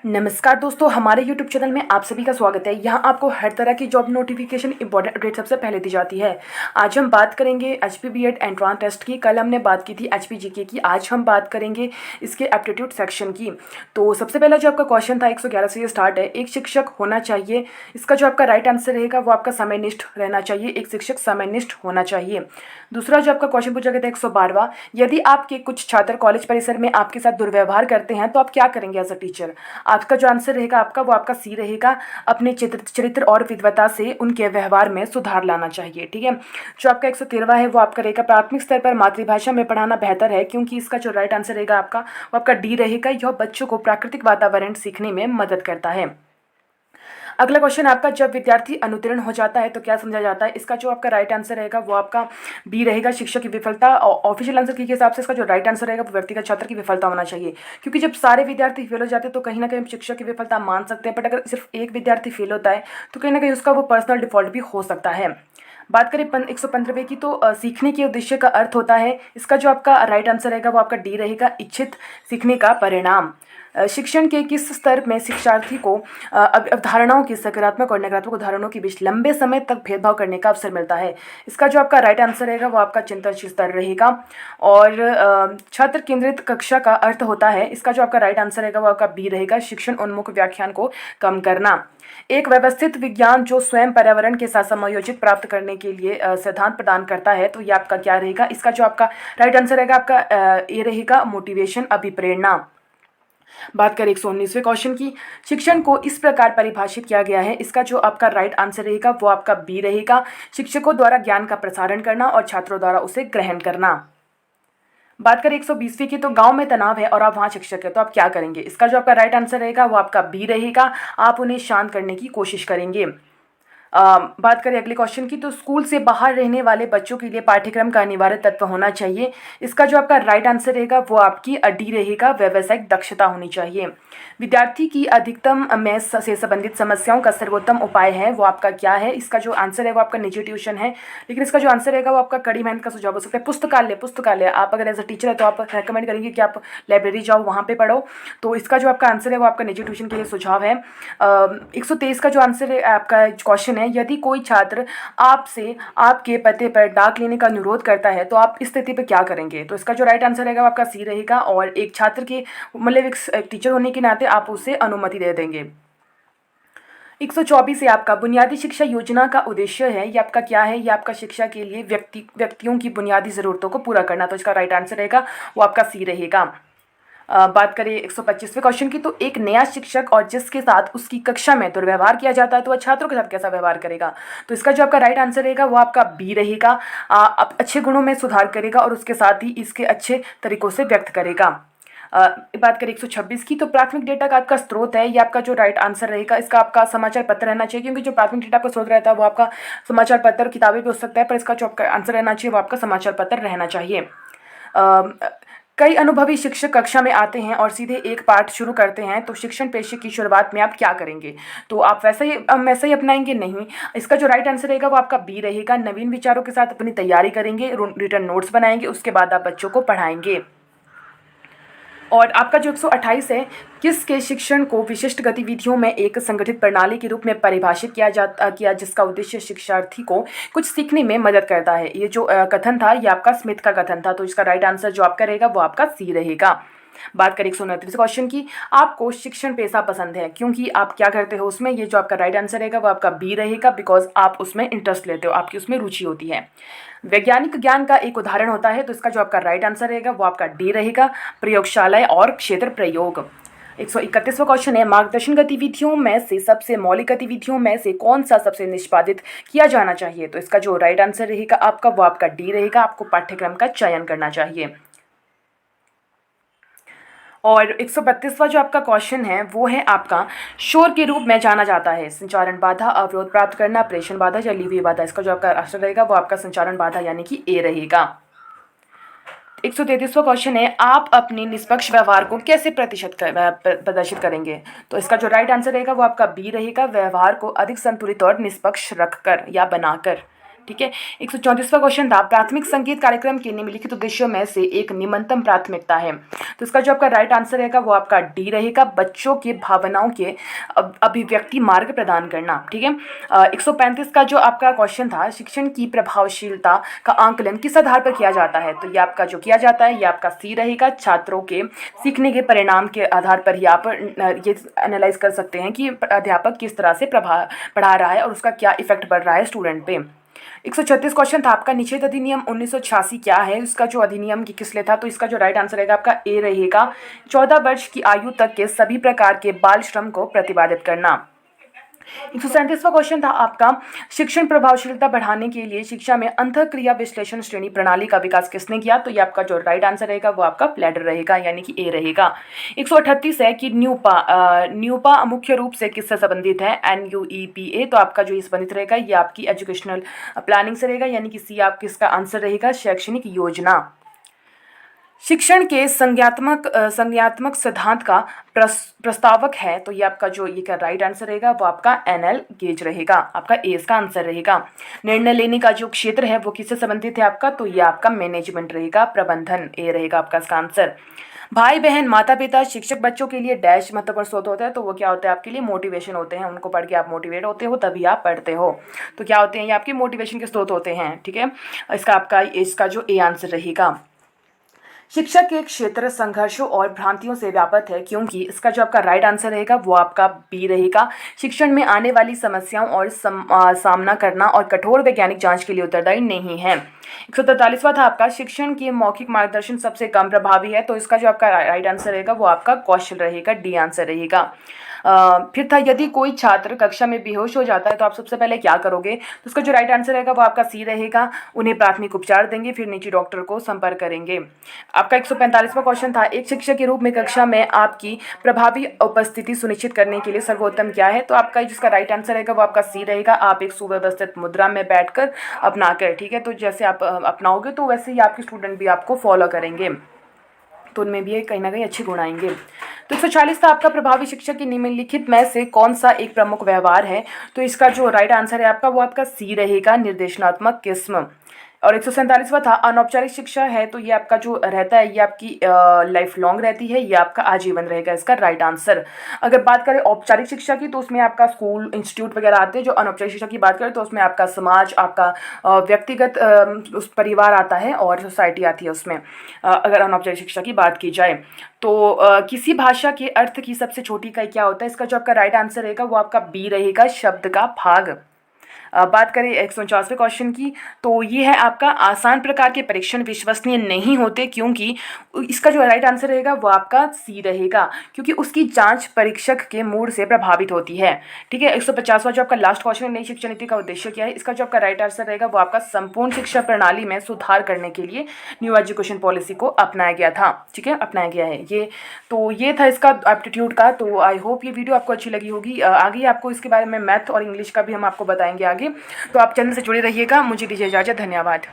नमस्कार दोस्तों, हमारे YouTube चैनल में आप सभी का स्वागत है। यहाँ आपको हर तरह की जॉब नोटिफिकेशन इंपॉर्टेंट अपडेट सबसे पहले दी जाती है। आज हम बात करेंगे HP बीएड एंट्रांस टेस्ट की। कल हमने बात की थी HP जीके की। आज हम बात करेंगे इसके एप्टीट्यूड सेक्शन की। तो सबसे पहला जो आपका क्वेश्चन था 111 से ये स्टार्ट है। एक शिक्षक होना चाहिए, इसका जो आपका राइट आंसर रहेगा वो आपका समयनिष्ठ रहना चाहिए। एक शिक्षक समयनिष्ठ होना चाहिए। दूसरा जो आपका क्वेश्चन पूछा गया था 112वां, यदि आपके कुछ छात्र कॉलेज परिसर में आपके साथ दुर्व्यवहार करते हैं तो आप क्या करेंगे एज अ टीचर। आपका जो आंसर रहेगा आपका वो आपका सी रहेगा। अपने चरित्र और विद्वता से उनके व्यवहार में सुधार लाना चाहिए। ठीक है। जो आपका 113वां है वो आपका रहेगा प्राथमिक स्तर पर मातृभाषा में पढ़ाना बेहतर है, क्योंकि इसका जो राइट आंसर रहेगा आपका वो आपका डी रहेगा। यह बच्चों को प्राकृतिक वातावरण सीखने में मदद करता है। अगला क्वेश्चन आपका, जब विद्यार्थी अनुत्तीर्ण हो जाता है तो क्या समझा जाता है। इसका जो आपका राइट आंसर रहेगा वो आपका बी रहेगा, शिक्षक की विफलता। ऑफिशियल आंसर के हिसाब से इसका जो राइट आंसर रहेगा वो व्यक्तिगत छात्र की विफलता होना चाहिए, क्योंकि जब सारे विद्यार्थी फेल हो जाते हैं तो कहीं ना कहीं हम शिक्षक की विफलता मान सकते हैं। बट अगर सिर्फ एक विद्यार्थी फेल होता है तो कहीं ना कहीं उसका वो पर्सनल डिफॉल्ट भी हो सकता है। बात करें 115वें की, तो सीखने के उद्देश्य का अर्थ होता है। इसका जो आपका राइट आंसर रहेगा वो आपका डी रहेगा, इच्छित सीखने का परिणाम। शिक्षण के किस स्तर में शिक्षार्थी को अवधारणाओं की सकारात्मक और नकारात्मक उदाहरणों के बीच लंबे समय तक भेदभाव करने का अवसर मिलता है। इसका जो आपका राइट आंसर रहेगा वो आपका चिंतनशील स्तर रहेगा। और छात्र केंद्रित कक्षा का अर्थ होता है। इसका जो आपका राइट आंसर रहेगा वो आपका बी रहेगा, शिक्षण उन्मुख व्याख्यान को कम करना। एक व्यवस्थित विज्ञान जो स्वयं पर्यावरण के साथ समायोजित प्राप्त करने के लिए सिद्धांत प्रदान करता है, तो ये आपका क्या रहेगा। इसका जो आपका राइट आंसर रहेगा आपका ए रहेगा, मोटिवेशन, अभिप्रेरणा। बात करें 119वें क्वेश्चन की, शिक्षण को इस प्रकार परिभाषित किया गया है। इसका जो आपका राइट आंसर रहेगा वो आपका बी रहेगा, शिक्षकों द्वारा ज्ञान का प्रसारण करना और छात्रों द्वारा उसे ग्रहण करना। बात करें 120वीं की, तो गांव में तनाव है और आप वहां शिक्षक है तो आप क्या करेंगे। इसका जो आपका राइट आंसर रहेगा वो आपका बी रहेगा, आप उन्हें शांत करने की कोशिश करेंगे। बात करें अगले क्वेश्चन की, तो स्कूल से बाहर रहने वाले बच्चों के लिए पाठ्यक्रम का अनिवार्य तत्व होना चाहिए। इसका जो आपका राइट आंसर रहेगा वो आपकी डी रहेगा, व्यावसायिक दक्षता होनी चाहिए। विद्यार्थी की अधिकतम मैथ्स से संबंधित समस्याओं का सर्वोत्तम उपाय है वो आपका क्या है। इसका जो आंसर है वो आपका निजी ट्यूशन है, लेकिन इसका जो आंसर रहेगा वो आपका कड़ी मेहनत का सुझाव हो सकता है। पुस्तकालय आप अगर एज अ टीचर है तो आप रेकमेंड करेंगे कि आप लाइब्रेरी जाओ, वहाँ पे पढ़ो। तो इसका जो आपका आंसर है वो आपका निजी ट्यूशन के लिए सुझाव है। 123 का जो आंसर है आपका क्वेश्चन है, यदि कोई छात्र आपसे आपके पते पर डाक लेने का अनुरोध करता है तो आप इस स्थिति पर क्या करेंगे। तो इसका जो राइट आंसर रहेगा वो आपका सी रहेगा, और एक छात्र के मतलब एक टीचर होने के नाते आप उसे अनुमति दे देंगे। 124 से आपका बुनियादी शिक्षा योजना का उद्देश्य है, ये आपका क्या है। ये आपका शिक्षा के लिए व्यक्तियों की बुनियादी ज़रूरतों को पूरा करना। तो इसका राइट आंसर रहेगा वो आपका सी रहेगा। बात करें 125वें क्वेश्चन की, तो एक नया शिक्षक और जिसके साथ उसकी कक्षा में दुर्व्यवहार किया जाता है तो वह छात्रों के साथ कैसा व्यवहार करेगा। तो इसका जो आपका राइट आंसर रहेगा वो आपका बी रहेगा, अच्छे गुणों में सुधार करेगा और उसके साथ ही इसके अच्छे तरीकों से व्यक्त करेगा। बात करें 126 की, तो प्राथमिक डेटा का आपका स्रोत है, ये आपका जो राइट आंसर रहेगा इसका आपका समाचार पत्र रहना चाहिए, क्योंकि जो प्राथमिक डेटा का स्रोत रहता है वो आपका समाचार पत्र किताबें भी हो सकता है, पर इसका जो आपका आंसर रहना चाहिए वो आपका समाचार पत्र रहना चाहिए। कई अनुभवी शिक्षक कक्षा में आते हैं और सीधे एक पाठ शुरू करते हैं, तो शिक्षण पेशे की शुरुआत में आप क्या करेंगे। तो आप वैसा ही अपनाएंगे नहीं। इसका जो राइट आंसर रहेगा वो आपका बी रहेगा, नवीन विचारों के साथ अपनी तैयारी करेंगे, रिटर्न नोट्स बनाएंगे, उसके बाद आप बच्चों को पढ़ाएंगे। और आपका जो 128 है, किसके शिक्षण को विशिष्ट गतिविधियों में एक संगठित प्रणाली के रूप में परिभाषित किया जिसका उद्देश्य शिक्षार्थी को कुछ सीखने में मदद करता है। ये जो कथन था ये आपका स्मिथ का कथन था। तो इसका राइट आंसर जो आपका रहेगा वो आपका सी रहेगा। बात करें 129 क्वेश्चन की, आपको शिक्षण पेशा पसंद है क्योंकि आप क्या करते हो उसमें। ये जो आपका राइट आंसर रहेगा वो आपका बी रहेगा, बिकॉज आप उसमें इंटरेस्ट लेते हो, आपकी उसमें रुचि होती है। वैज्ञानिक ज्ञान का एक उदाहरण होता है, तो इसका जो आपका राइट आंसर रहेगा वो आपका डी रहेगा, प्रयोगशालाएं और क्षेत्र प्रयोग। 131वां क्वेश्चन है, मार्गदर्शन गतिविधियों में से सबसे मौलिक गतिविधियों में से कौन सा सबसे निष्पादित किया जाना चाहिए। तो इसका जो राइट आंसर रहेगा आपका वो आपका डी रहेगा, आपको पाठ्यक्रम का चयन करना चाहिए। और 132वां जो आपका क्वेश्चन है वो है आपका शोर के रूप में जाना जाता है संचारण बाधा, अवरोध प्राप्त करना, प्रेषण बाधा या ली हुई बाधा। इसका जो आपका आंसर रहेगा वो आपका संचारण बाधा यानी कि ए रहेगा। 133वां क्वेश्चन है, आप अपने निष्पक्ष व्यवहार को कैसे प्रदर्शित करेंगे। तो इसका जो राइट आंसर रहेगा वो आपका बी रहेगा, व्यवहार को अधिक संतुलित और निष्पक्ष रखकर या बनाकर। ठीक है। 134वां क्वेश्चन था, प्राथमिक संगीत कार्यक्रम के निम्नलिखित उद्देश्यों में से एक निम्नतम प्राथमिकता है। तो इसका जो आपका राइट आंसर रहेगा वो आपका डी रहेगा, बच्चों के भावनाओं के अभिव्यक्ति मार्ग प्रदान करना। ठीक है। 135 का जो आपका क्वेश्चन था, शिक्षण की प्रभावशीलता का आंकलन किस आधार पर किया जाता है। तो ये आपका जो किया जाता है ये आपका सी रहेगा, छात्रों के सीखने के परिणाम के आधार पर ही आप ये एनालाइज कर सकते हैं कि अध्यापक किस तरह से पढ़ा रहा है और उसका क्या इफेक्ट पड़ रहा है स्टूडेंट पे। 136 क्वेश्चन था आपका, निषेध अधिनियम 1986 क्या है, इसका जो अधिनियम की किस लिए था। तो इसका जो राइट आंसर रहेगा आपका ए रहेगा, 14 वर्ष की आयु तक के सभी प्रकार के बाल श्रम को प्रतिबंधित करना। 137वां क्वेश्चन था आपका, शिक्षण प्रभावशीलता बढ़ाने के लिए शिक्षा में अंतःक्रिया विश्लेषण श्रेणी प्रणाली का विकास किसने किया। तो ये आपका जो राइट आंसर रहेगा वो आपका प्लेडर रहेगा, यानी कि ए रहेगा। 138 है कि न्यूपा मुख्य रूप से किससे संबंधित है, NUEPA। तो आपका जो संबंधित रहेगा ये आपकी एजुकेशनल प्लानिंग से रहेगा, यानी कि सी आप किसका आंसर रहेगा, शैक्षणिक योजना। शिक्षण के संज्ञात्मक सिद्धांत का प्रस्तावक है। तो ये आपका जो ये का राइट आंसर रहेगा वो आपका NL गेज रहेगा, आपका ए इसका आंसर रहेगा। निर्णय लेने का जो क्षेत्र है वो किससे संबंधित है आपका, तो ये आपका मैनेजमेंट रहेगा, प्रबंधन, ए रहेगा आपका इसका आंसर। भाई बहन माता पिता शिक्षक बच्चों के लिए डैश महत्वपूर्ण स्रोत होता है। तो वो क्या होता है आपके लिए, मोटिवेशन होते हैं, उनको पढ़ के आप मोटिवेट होते हो तभी आप पढ़ते हो। तो क्या होते हैं ये आपके मोटिवेशन के स्रोत होते हैं। ठीक है, इसका जो ए आंसर रहेगा। शिक्षा के क्षेत्र संघर्षों और भ्रांतियों से व्यापक है, क्योंकि इसका जो आपका राइट आंसर रहेगा वो आपका बी रहेगा, शिक्षण में आने वाली समस्याओं और सामना करना और कठोर वैज्ञानिक जांच के लिए उत्तरदायी नहीं है। 143वां था आपका, शिक्षण की मौखिक मार्गदर्शन सबसे कम प्रभावी है। तो इसका जो आपका राइट आंसर रहेगा वो आपका कौशल रहेगा, डी आंसर रहेगा। फिर था, यदि कोई छात्र कक्षा में बेहोश हो जाता है तो आप सबसे पहले क्या करोगे। तो उसका जो राइट आंसर रहेगा वो आपका सी रहेगा, उन्हें प्राथमिक उपचार देंगे, फिर निजी डॉक्टर को संपर्क करेंगे। आपका 145वां क्वेश्चन था, एक शिक्षक के रूप में कक्षा में आपकी प्रभावी उपस्थिति सुनिश्चित करने के लिए सर्वोत्तम क्या है। तो आपका जिसका राइट आंसर रहेगा वो आपका सी रहेगा, आप एक सुव्यवस्थित मुद्रा में बैठकर अपनाकर। ठीक है, तो जैसे आप अपनाओगे तो वैसे ही आपके स्टूडेंट भी आपको फॉलो करेंगे, तो उनमें भी कहीं ना कहीं अच्छे गुण आएंगे। तो 140 था आपका, प्रभावी शिक्षक की निम्नलिखित में से कौन सा एक प्रमुख व्यवहार है। तो इसका जो राइट आंसर है आपका वो आपका सी रहेगा, निर्देशनात्मक किस्म। और 147वां था, अनौपचारिक शिक्षा है। तो ये आपका जो रहता है ये आपकी लाइफ लॉन्ग रहती है, ये आपका आजीवन रहेगा, इसका राइट आंसर। अगर बात करें औपचारिक शिक्षा की तो उसमें आपका स्कूल इंस्टीट्यूट वगैरह आते हैं। जो अनौपचारिक शिक्षा की बात करें तो उसमें आपका समाज, आपका व्यक्तिगत उस परिवार आता है और सोसाइटी आती है उसमें। अगर अनौपचारिक शिक्षा की बात की जाए तो किसी भाषा के अर्थ की सबसे छोटी इकाई क्या होता है। इसका जो आपका राइट आंसर रहेगा वो आपका बी रहेगा, शब्द का भाग। बात करें 149वें क्वेश्चन की तो ये है आपका, आसान प्रकार के परीक्षण विश्वसनीय नहीं होते, क्योंकि इसका जो राइट आंसर रहेगा वो आपका सी रहेगा, क्योंकि उसकी जांच परीक्षक के मूड से प्रभावित होती है। ठीक है, 150वां जो आपका लास्ट क्वेश्चन है, नई शिक्षा नीति का उद्देश्य क्या है। इसका जो आपका राइट आंसर रहेगा वो आपका संपूर्ण शिक्षा प्रणाली में सुधार करने के लिए न्यू एजुकेशन पॉलिसी को अपनाया गया था। ठीक है, अपनाया गया है ये। तो ये था इसका एप्टीट्यूड का। तो आई होप ये वीडियो आपको अच्छी लगी होगी। आगे आपको इसके बारे में मैथ और इंग्लिश का भी हम आपको बताएंगे आगे। तो आप चैनल से जुड़े रहिएगा। मुझे दीजिए इजाज़त, धन्यवाद।